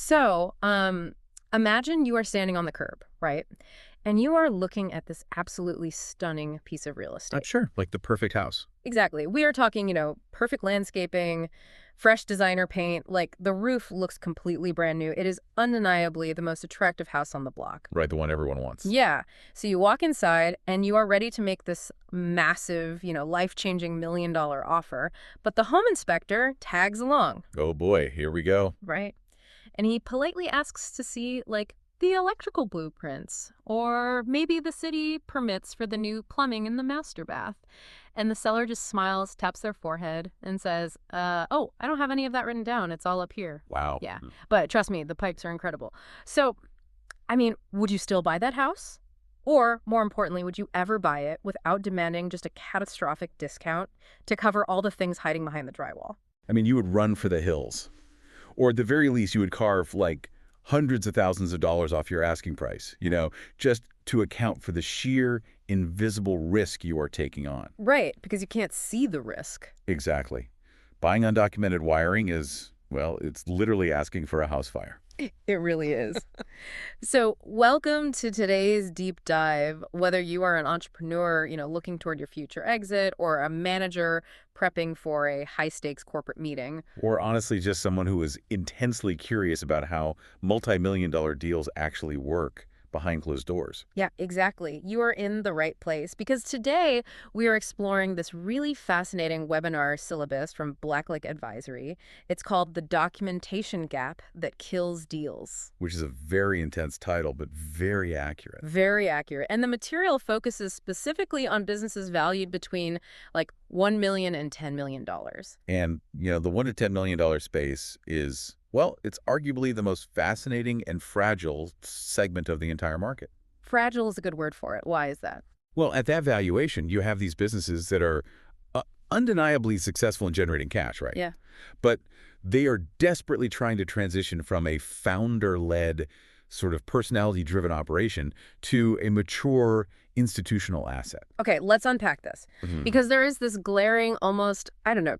So, imagine you are standing on the curb, right? And you are looking at this absolutely stunning piece of real estate. Sure, like the perfect house. Exactly. We are talking, perfect landscaping, fresh designer paint. Like the roof looks completely brand new. It is undeniably the most attractive house on the block. Right, the one everyone wants. Yeah. So you walk inside and you are ready to make this massive, life-changing $1 million offer. But the home inspector tags along, Oh boy, here we go. right? And he politely asks to see, like, the electrical blueprints or maybe the city permits for the new plumbing in the master bath. And the seller just smiles, taps their forehead, and says, oh, I don't have any of that written down. It's all up here. Wow. Yeah. But trust me, the pipes are incredible. So, I mean, would you still buy that house? Or, more importantly, would you ever buy it without demanding just a catastrophic discount to cover all the things hiding behind the drywall? I mean, you would run for the hills. Or at the very least, you would carve like hundreds of thousands of dollars off your asking price, just to account for the sheer invisible risk you are taking on. Right, because you can't see the risk. Exactly. Buying undocumented wiring is, well, it's literally asking for a house fire. It really is. So, welcome to today's deep dive. Whether you are an entrepreneur, looking toward your future exit, or a manager prepping for a high-stakes corporate meeting. Or honestly, just someone who is intensely curious about how multi-million-dollar deals actually work behind closed doors. Yeah, exactly. You are in the right place because today we are exploring this really fascinating webinar syllabus from Blacklake Advisory. It's called The Documentation Gap That Kills Deals. Which is a very intense title, but very accurate. Very accurate. And the material focuses specifically on businesses valued between like $1 million and $10 million. And, the $1 to $10 million space is, well, it's arguably the most fascinating and fragile segment of the entire market. Fragile is a good word for it. Why is that? Well, at that valuation, you have these businesses that are undeniably successful in generating cash, right? Yeah. But they are desperately trying to transition from a founder-led sort of personality-driven operation to a mature institutional asset. Okay, let's unpack this. Because there is this glaring, almost,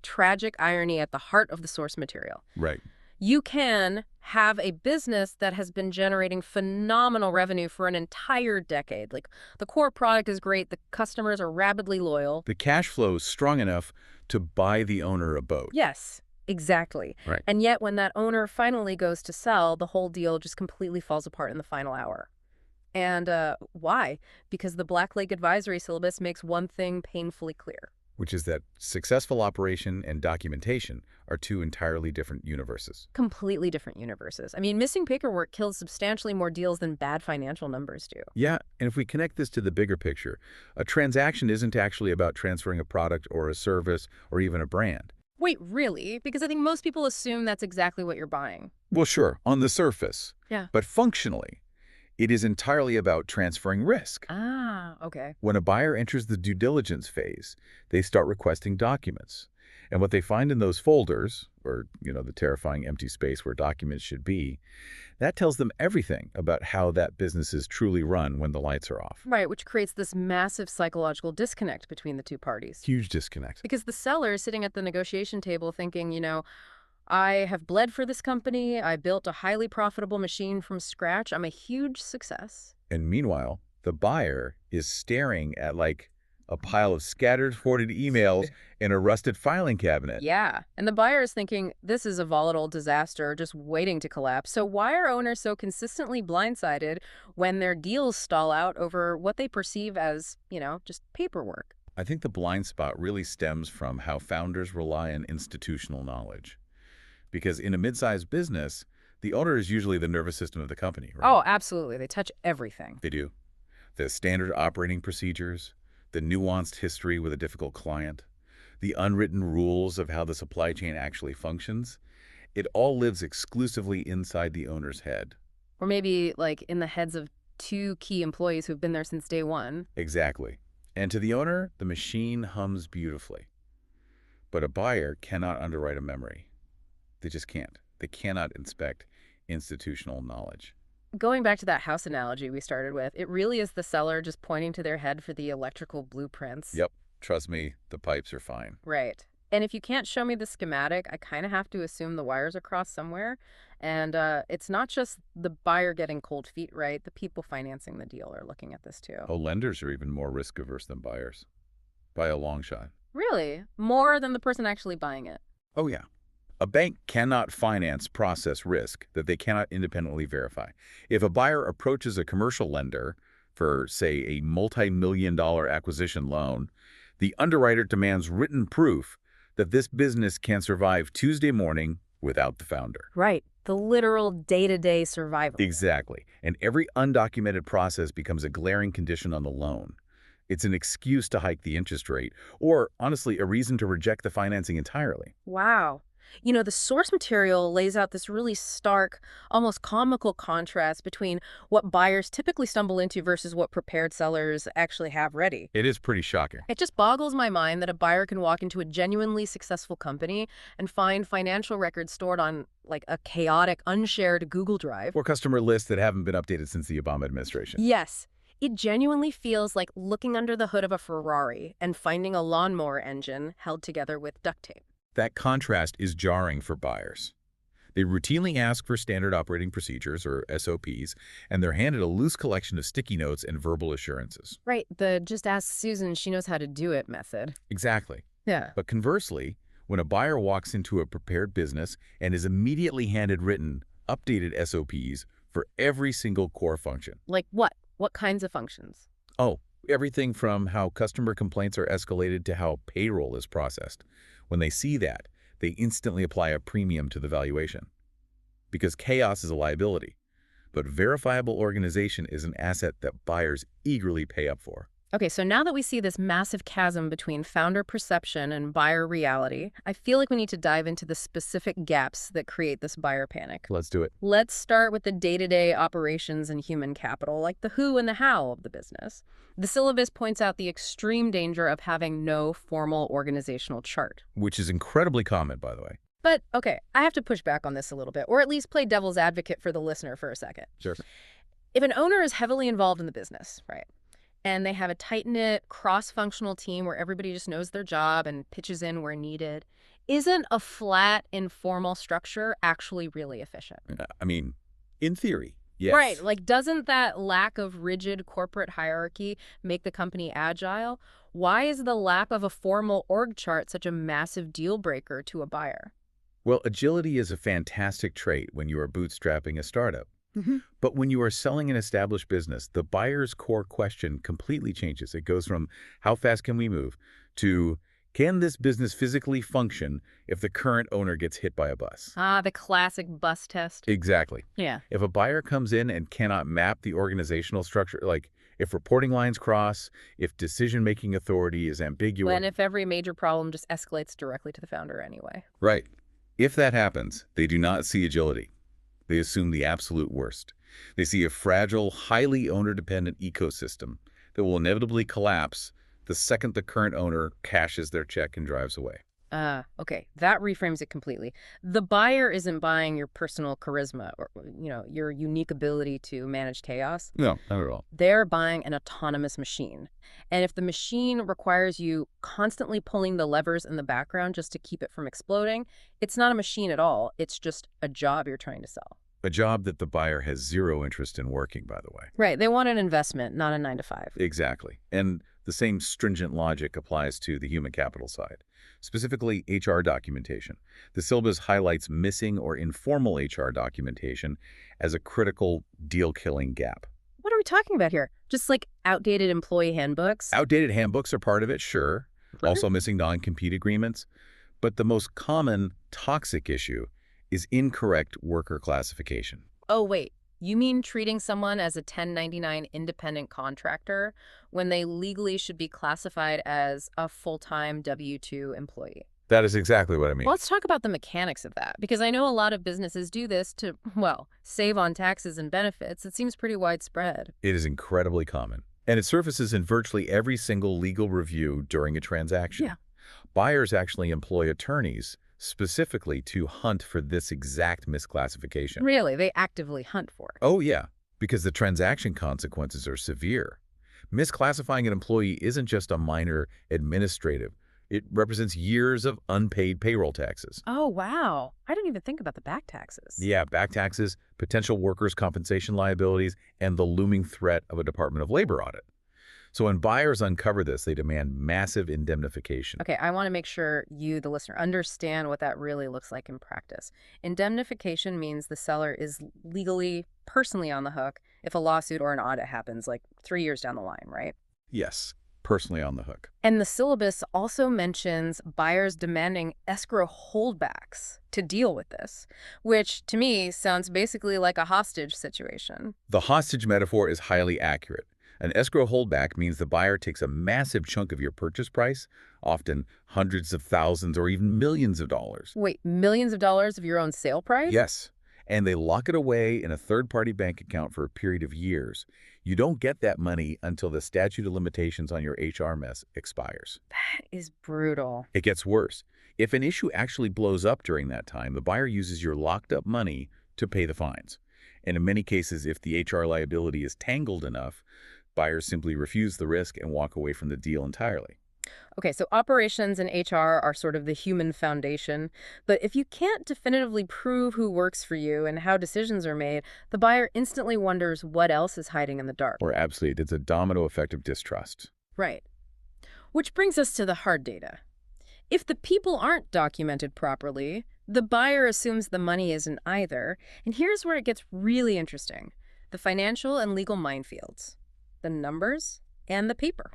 tragic irony at the heart of the source material. Right. You can have a business that has been generating phenomenal revenue for an entire decade. Like, the core product is great, the customers are rabidly loyal. The cash flow is strong enough to buy the owner a boat. Yes, exactly. Right. And yet, when that owner finally goes to sell, the whole deal just completely falls apart in the final hour. And why? Because the Blacklake Advisory syllabus makes one thing painfully clear. Which is that successful operation and documentation are two entirely different universes. Completely different universes. I mean, missing paperwork kills substantially more deals than bad financial numbers do. Yeah, and if we connect this to the bigger picture, a transaction isn't actually about transferring a product or a service or even a brand. Wait, really? Because I think most people assume that's exactly what you're buying. Well, sure, on the surface. Yeah. But functionally, it is entirely about transferring risk. Ah, okay. When a buyer enters the due diligence phase, they start requesting documents. And what they find in those folders, or, the terrifying empty space where documents should be, that tells them everything about how that business is truly run when the lights are off. Right, which creates this massive psychological disconnect between the two parties. Huge disconnect. Because the seller is sitting at the negotiation table thinking, I have bled for this company. I built a highly profitable machine from scratch. I'm a huge success. And meanwhile, the buyer is staring at like a pile of scattered, hoarded emails in a rusted filing cabinet. Yeah. And the buyer is thinking, this is a volatile disaster just waiting to collapse. So why are owners so consistently blindsided when their deals stall out over what they perceive as, just paperwork? I think the blind spot really stems from how founders rely on institutional knowledge. Because in a mid-sized business, the owner is usually the nervous system of the company, right? Oh, absolutely. They touch everything. They do. The standard operating procedures, the nuanced history with a difficult client, the unwritten rules of how the supply chain actually functions, it all lives exclusively inside the owner's head. Or maybe like in the heads of two key employees who've been there since day one. Exactly. And to the owner, the machine hums beautifully. But a buyer cannot underwrite a memory. They just can't. They cannot inspect institutional knowledge. Going back to that house analogy we started with, it really is the seller just pointing to their head for the electrical blueprints. Yep. Trust me, the pipes are fine. Right. And if you can't show me the schematic, I kind of have to assume the wires are crossed somewhere. And it's not just the buyer getting cold feet, right? The people financing the deal are looking at this too. Oh, lenders are even more risk-averse than buyers, by a long shot. Really? More than the person actually buying it. Oh, yeah. A bank cannot finance process risk that they cannot independently verify. If a buyer approaches a commercial lender for, say, a multi-million-dollar acquisition loan, the underwriter demands written proof that this business can survive Tuesday morning without the founder. Right. The literal day-to-day survival. Exactly. And every undocumented process becomes a glaring condition on the loan. It's an excuse to hike the interest rate, or, honestly, a reason to reject the financing entirely. Wow. You know, the source material lays out this really stark, almost comical contrast between what buyers typically stumble into versus what prepared sellers actually have ready. It is pretty shocking. It just boggles my mind that a buyer can walk into a genuinely successful company and find financial records stored on, like, a chaotic, unshared Google Drive. Or customer lists that haven't been updated since the Obama administration. Yes. It genuinely feels like looking under the hood of a Ferrari and finding a lawnmower engine held together with duct tape. That contrast is jarring for buyers. They routinely ask for standard operating procedures, or SOPs, and they're handed a loose collection of sticky notes and verbal assurances. Right, the just ask Susan, she knows how to do it method. Exactly. Yeah. But conversely, when a buyer walks into a prepared business and is immediately handed written, updated SOPs for every single core function. Like what? What kinds of functions? Oh, everything from how customer complaints are escalated to how payroll is processed. When they see that, they instantly apply a premium to the valuation. Because chaos is a liability, but verifiable organization is an asset that buyers eagerly pay up for. Okay, so now that we see this massive chasm between founder perception and buyer reality, I feel like we need to dive into the specific gaps that create this buyer panic. Let's do it. Let's start with the day-to-day operations and human capital, like the who and the how of the business. The syllabus points out the extreme danger of having no formal organizational chart. Which is incredibly common, by the way. But, okay, I have to push back on this a little bit, or at least play devil's advocate for the listener for a second. Sure. If an owner is heavily involved in the business, right, and they have a tight-knit, cross-functional team where everybody just knows their job and pitches in where needed, isn't a flat, informal structure actually really efficient? I mean, in theory, yes. Right. Like, doesn't that lack of rigid corporate hierarchy make the company agile? Why is the lack of a formal org chart such a massive deal breaker to a buyer? Well, agility is a fantastic trait when you are bootstrapping a startup. But when you are selling an established business, the buyer's core question completely changes. It goes from how fast can we move to can this business physically function if the current owner gets hit by a bus? Ah, the classic bus test. Exactly. Yeah. If a buyer comes in and cannot map the organizational structure, like if reporting lines cross, if decision-making authority is ambiguous. And if every major problem just escalates directly to the founder anyway. Right. If that happens, they do not see agility. They assume the absolute worst. They see a fragile, highly owner-dependent ecosystem that will inevitably collapse the second the current owner cashes their check and drives away. Okay. That reframes it completely. The buyer isn't buying your personal charisma or, your unique ability to manage chaos. No, not at all. They're buying an autonomous machine. And if the machine requires you constantly pulling the levers in the background just to keep it from exploding, it's not a machine at all. It's just a job you're trying to sell. A job that the buyer has zero interest in working, by the way. Right. They want an investment, not a 9-to-5. Exactly. And the same stringent logic applies to the human capital side, specifically HR documentation. The syllabus highlights missing or informal HR documentation as a critical deal-killing gap. What are we talking about here? Just like outdated employee handbooks? Outdated handbooks are part of it, sure. Also missing non-compete agreements. But the most common toxic issue is incorrect worker classification. Oh, wait. You mean treating someone as a 1099 independent contractor when they legally should be classified as a full-time W-2 employee? That is exactly what I mean. Well, let's talk about the mechanics of that, because I know a lot of businesses do this to, well, save on taxes and benefits. It seems pretty widespread. It is incredibly common, and it surfaces in virtually every single legal review during a transaction. Yeah. Buyers actually employ attorneys specifically to hunt for this exact misclassification. Really? They actively hunt for it? Oh, yeah, because the transaction consequences are severe. Misclassifying an employee isn't just a minor administrative, It represents years of unpaid payroll taxes. Oh, wow. I didn't even think about the back taxes. Yeah, back taxes, potential workers' compensation liabilities, and the looming threat of a Department of Labor audit. So when buyers uncover this, they demand massive indemnification. Okay, I want to make sure you, the listener, understand what that really looks like in practice. Indemnification means the seller is legally, personally on the hook if a lawsuit or an audit happens, like 3 years down the line, right? Yes, personally on the hook. And the syllabus also mentions buyers demanding escrow holdbacks to deal with this, which to me sounds basically like a hostage situation. The hostage metaphor is highly accurate. An escrow holdback means the buyer takes a massive chunk of your purchase price, often hundreds of thousands or even millions of dollars. Wait, millions of dollars of your own sale price? Yes, and they lock it away in a third-party bank account for a period of years. You don't get that money until the statute of limitations on your HR mess expires. That is brutal. It gets worse. If an issue actually blows up during that time, the buyer uses your locked-up money to pay the fines. And in many cases, if the HR liability is tangled enough, buyers simply refuse the risk and walk away from the deal entirely. Okay, so operations and HR are sort of the human foundation, but if you can't definitively prove who works for you and how decisions are made, the buyer instantly wonders what else is hiding in the dark. Or absolutely, it's a domino effect of distrust. Right. Which brings us to the hard data. If the people aren't documented properly, the buyer assumes the money isn't either, and here's where it gets really interesting. The financial and legal minefields. The numbers and the paper.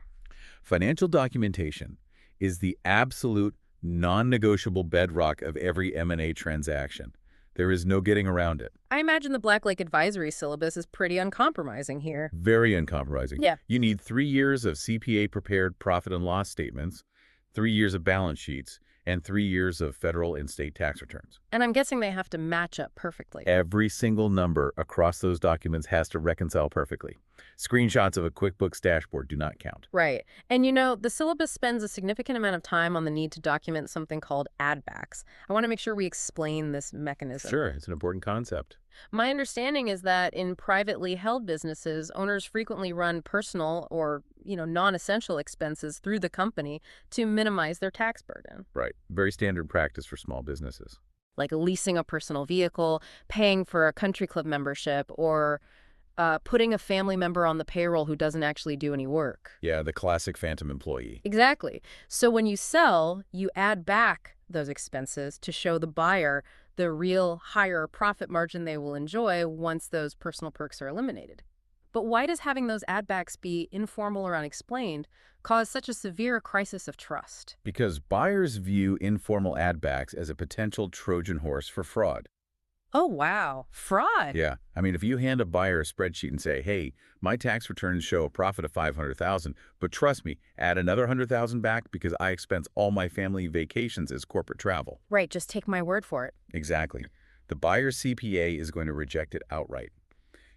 Financial documentation is the absolute non-negotiable bedrock of every M&A transaction. There is no getting around it. I imagine the Black Lake Advisory syllabus is pretty uncompromising here. Very uncompromising. Yeah. You need 3 years of CPA-prepared profit and loss statements, 3 years of balance sheets, and 3 years of federal and state tax returns. And I'm guessing they have to match up perfectly. Every single number across those documents has to reconcile perfectly. Screenshots of a QuickBooks dashboard do not count. Right. And the syllabus spends a significant amount of time on the need to document something called add-backs. I want to make sure we explain this mechanism. Sure, it's an important concept. My understanding is that in privately held businesses, owners frequently run personal or, non-essential expenses through the company to minimize their tax burden. Right. Very standard practice for small businesses. Like leasing a personal vehicle, paying for a country club membership, or putting a family member on the payroll who doesn't actually do any work. Yeah, the classic phantom employee. Exactly. So when you sell, you add back those expenses to show the buyer the real higher profit margin they will enjoy once those personal perks are eliminated. But why does having those add backs be informal or unexplained cause such a severe crisis of trust? Because buyers view informal add-backs as a potential Trojan horse for fraud. Oh, wow. Fraud. Yeah. I mean, if you hand a buyer a spreadsheet and say, hey, my tax returns show a profit of $500,000, but trust me, add another $100,000 back because I expense all my family vacations as corporate travel. Right. Just take my word for it. Exactly. The buyer's CPA is going to reject it outright.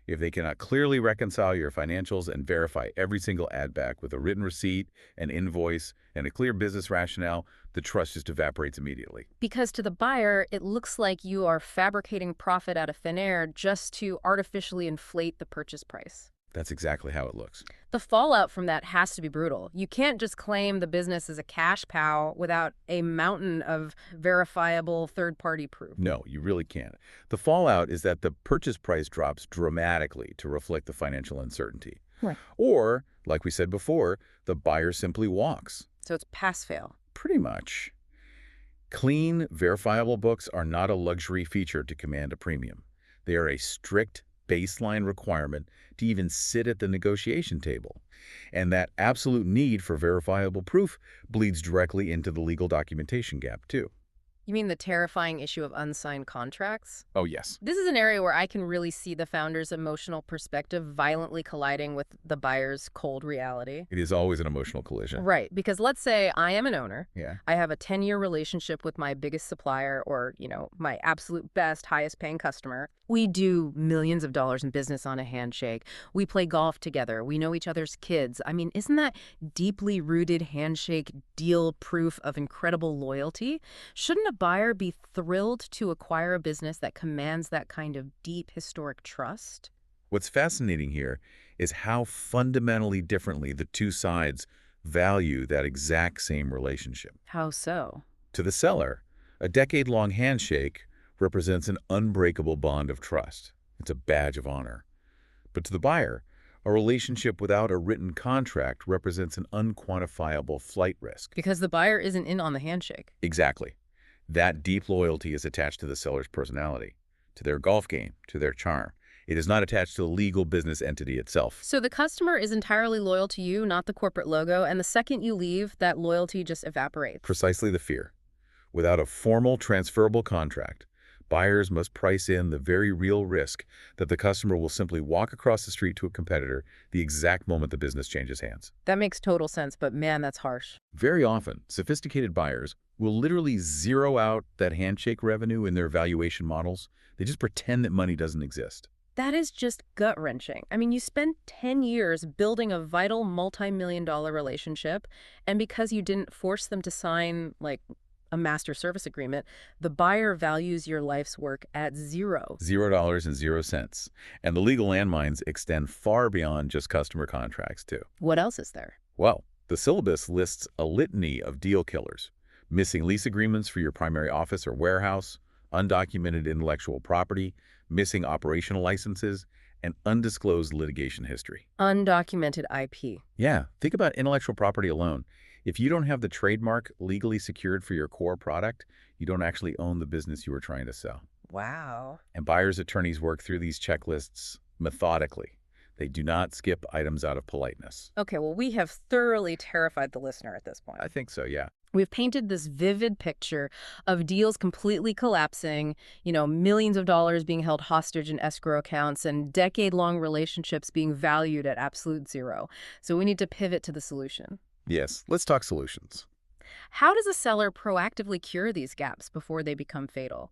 If they cannot clearly reconcile your financials and verify every single add back with a written receipt, an invoice, and a clear business rationale, the trust just evaporates immediately. Because to the buyer, it looks like you are fabricating profit out of thin air just to artificially inflate the purchase price. That's exactly how it looks. The fallout from that has to be brutal. You can't just claim the business is a cash cow without a mountain of verifiable third-party proof. No, you really can't. The fallout is that the purchase price drops dramatically to reflect the financial uncertainty. Right. Or, like we said before, the buyer simply walks. So it's pass-fail. Pretty much. Clean, verifiable books are not a luxury feature to command a premium. They are a strict baseline requirement to even sit at the negotiation table. And that absolute need for verifiable proof bleeds directly into the legal documentation gap, too. You mean the terrifying issue of unsigned contracts? Oh, yes. This is an area where I can really see the founder's emotional perspective violently colliding with the buyer's cold reality. It is always an emotional collision. Right, because let's say I am an owner. Yeah. I have a 10-year relationship with my biggest supplier or, my absolute best, highest paying customer. We do millions of dollars in business on a handshake. We play golf together. We know each other's kids. I mean, isn't that deeply rooted handshake deal proof of incredible loyalty? Shouldn't a buyer be thrilled to acquire a business that commands that kind of deep historic trust? What's fascinating here is how fundamentally differently the two sides value that exact same relationship. How so? To the seller, a decade-long handshake represents an unbreakable bond of trust. It's a badge of honor. But to the buyer, a relationship without a written contract represents an unquantifiable flight risk. Because the buyer isn't in on the handshake. Exactly. That deep loyalty is attached to the seller's personality, to their golf game, to their charm. It is not attached to the legal business entity itself. So the customer is entirely loyal to you, not the corporate logo, and the second you leave, that loyalty just evaporates. Precisely the fear. Without a formal transferable contract, buyers must price in the very real risk that the customer will simply walk across the street to a competitor the exact moment the business changes hands. That makes total sense, but man, that's harsh. Very often, sophisticated buyers will literally zero out that handshake revenue in their valuation models. They just pretend that money doesn't exist. That is just gut-wrenching. I mean, you spend 10 years building a vital multi-million-dollar relationship, and because you didn't force them to sign, like, a master service agreement, the buyer values your life's work at zero. $0. And the legal landmines extend far beyond just customer contracts, too. What else is there? Well, the syllabus lists a litany of deal killers: missing lease agreements for your primary office or warehouse, undocumented intellectual property, missing operational licenses, and undisclosed litigation history. Undocumented IP. Yeah, think about intellectual property alone. If you don't have the trademark legally secured for your core product, you don't actually own the business you were trying to sell. Wow. And buyers' attorneys work through these checklists methodically. They do not skip items out of politeness. Okay, well, we have thoroughly terrified the listener at this point. I think so, yeah. We've painted this vivid picture of deals completely collapsing, millions of dollars being held hostage in escrow accounts, and decade-long relationships being valued at absolute zero. So we need to pivot to the solution. Yes, let's talk solutions. How does a seller proactively cure these gaps before they become fatal?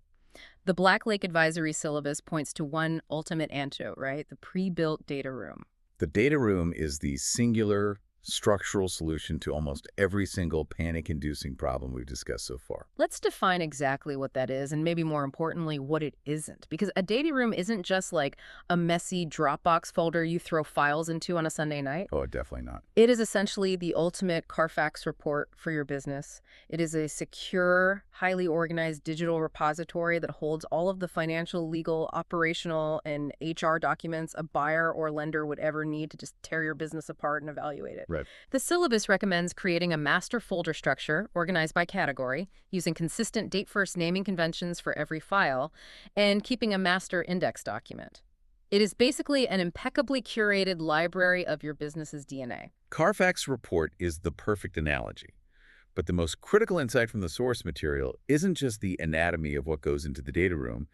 The Black Lake Advisory syllabus points to one ultimate antidote, right? The pre-built data room. The data room is the singular structural solution to almost every single panic-inducing problem we've discussed so far. Let's define exactly what that is, and maybe more importantly, what it isn't. Because a data room isn't just like a messy Dropbox folder you throw files into on a Sunday night. Oh, definitely not. It is essentially the ultimate Carfax report for your business. It is a secure, highly organized digital repository that holds all of the financial, legal, operational, and HR documents a buyer or lender would ever need to just tear your business apart and evaluate it. Right. The syllabus recommends creating a master folder structure organized by category, using consistent date-first naming conventions for every file, and keeping a master index document. It is basically an impeccably curated library of your business's DNA. Carfax report is the perfect analogy. But the most critical insight from the source material isn't just the anatomy of what goes into the data room.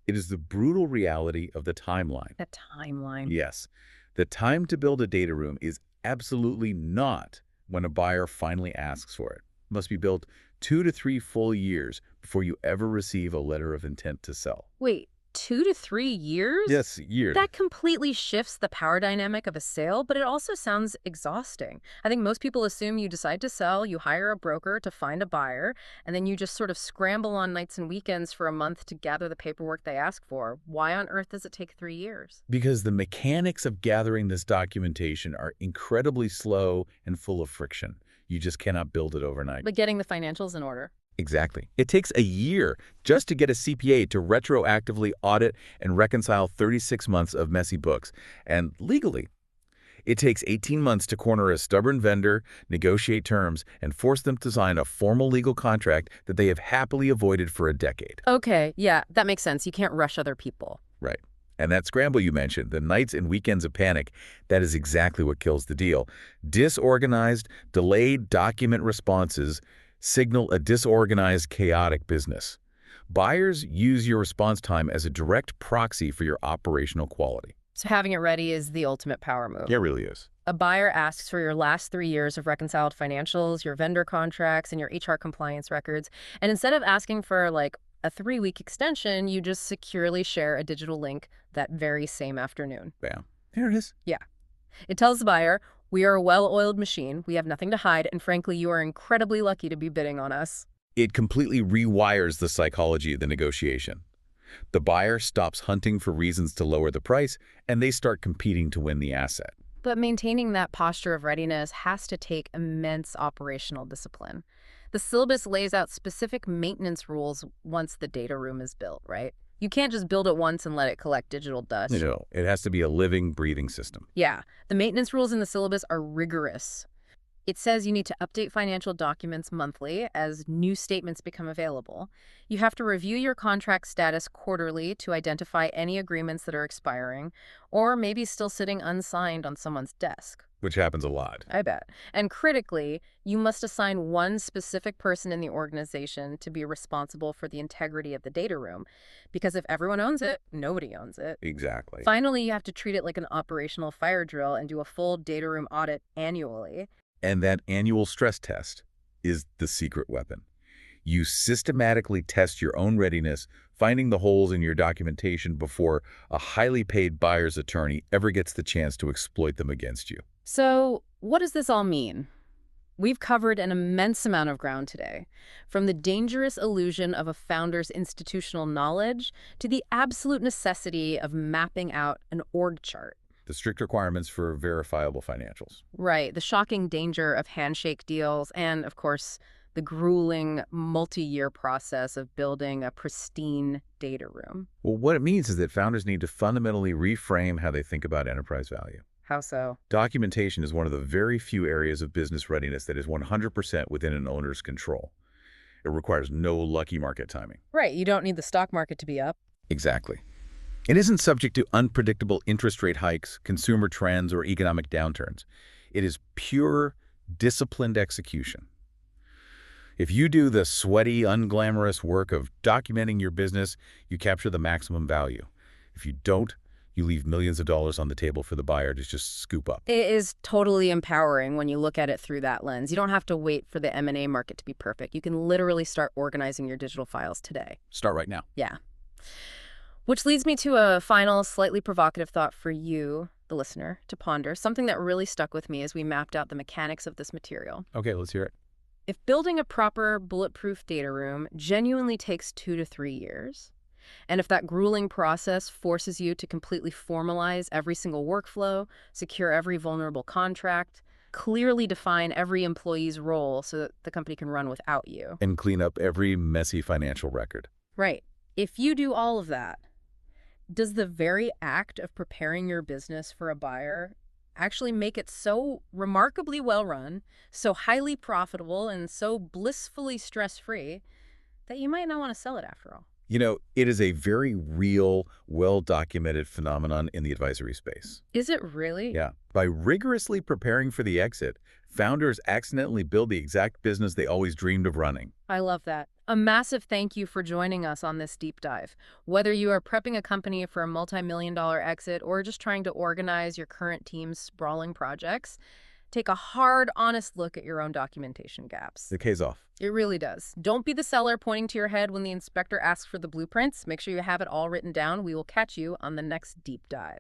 It is the brutal reality of the timeline. The timeline. Yes. The time to build a data room is absolutely not when a buyer finally asks for it. It must be built 2 to 3 full years before you ever receive a letter of intent to sell. Wait, 2 to 3 years? Yes, years. That completely shifts the power dynamic of a sale, but it also sounds exhausting. I think most people assume you decide to sell, you hire a broker to find a buyer, and then you just sort of scramble on nights and weekends for a month to gather the paperwork they ask for. Why on earth does it take 3 years? Because the mechanics of gathering this documentation are incredibly slow and full of friction. You just cannot build it overnight. But getting the financials in order. Exactly. It takes a year just to get a CPA to retroactively audit and reconcile 36 months of messy books. And legally, it takes 18 months to corner a stubborn vendor, negotiate terms, and force them to sign a formal legal contract that they have happily avoided for a decade. Okay, yeah, that makes sense. You can't rush other people. Right. And that scramble you mentioned, the nights and weekends of panic, that is exactly what kills the deal. Disorganized, delayed document responses signal a disorganized, chaotic business. Buyers use your response time as a direct proxy for your operational quality. So having it ready is the ultimate power move. It really is. A buyer asks for your last 3 years of reconciled financials, your vendor contracts, and your HR compliance records. And instead of asking for like a 3-week extension, you just securely share a digital link that very same afternoon. Bam. There it is. Yeah. It tells the buyer, we are a well-oiled machine, we have nothing to hide, and frankly, you are incredibly lucky to be bidding on us. It completely rewires the psychology of the negotiation. The buyer stops hunting for reasons to lower the price, and they start competing to win the asset. But maintaining that posture of readiness has to take immense operational discipline. The syllabus lays out specific maintenance rules once the data room is built, right? You can't just build it once and let it collect digital dust. It has to be a living, breathing system. Yeah, the maintenance rules in the syllabus are rigorous. It says you need to update financial documents monthly as new statements become available. You have to review your contract status quarterly to identify any agreements that are expiring or maybe still sitting unsigned on someone's desk. Which happens a lot. I bet. And critically, you must assign one specific person in the organization to be responsible for the integrity of the data room. Because if everyone owns it, nobody owns it. Exactly. Finally, you have to treat it like an operational fire drill and do a full data room audit annually. And that annual stress test is the secret weapon. You systematically test your own readiness, finding the holes in your documentation before a highly paid buyer's attorney ever gets the chance to exploit them against you. So, what does this all mean? We've covered an immense amount of ground today, from the dangerous illusion of a founder's institutional knowledge to the absolute necessity of mapping out an org chart. The strict requirements for verifiable financials. Right, the shocking danger of handshake deals, and, of course, the grueling multi-year process of building a pristine data room. Well, what it means is that founders need to fundamentally reframe how they think about enterprise value. How so? Documentation is one of the very few areas of business readiness that is 100% within an owner's control. It requires no lucky market timing. Right, you don't need the stock market to be up. Exactly. It isn't subject to unpredictable interest rate hikes, consumer trends, or economic downturns. It is pure, disciplined execution. If you do the sweaty, unglamorous work of documenting your business, you capture the maximum value. If you don't, you leave millions of dollars on the table for the buyer to just scoop up. It is totally empowering when you look at it through that lens. You don't have to wait for the M&A market to be perfect. You can literally start organizing your digital files today. Start right now. Yeah. Which leads me to a final, slightly provocative thought for you, the listener, to ponder. Something that really stuck with me as we mapped out the mechanics of this material. Okay, let's hear it. If building a proper bulletproof data room genuinely takes 2 to 3 years, and if that grueling process forces you to completely formalize every single workflow, secure every vulnerable contract, clearly define every employee's role so that the company can run without you. And clean up every messy financial record. Right. If you do all of that, does the very act of preparing your business for a buyer actually make it so remarkably well run, so highly profitable, and so blissfully stress-free that you might not want to sell it after all? It is a very real, well-documented phenomenon in the advisory space. Is it really? Yeah. By rigorously preparing for the exit, founders accidentally build the exact business they always dreamed of running. I love that. A massive thank you for joining us on this deep dive. Whether you are prepping a company for a multi-million-dollar exit or just trying to organize your current team's sprawling projects, take a hard, honest look at your own documentation gaps. It pays off. It really does. Don't be the seller pointing to your head when the inspector asks for the blueprints. Make sure you have it all written down. We will catch you on the next deep dive.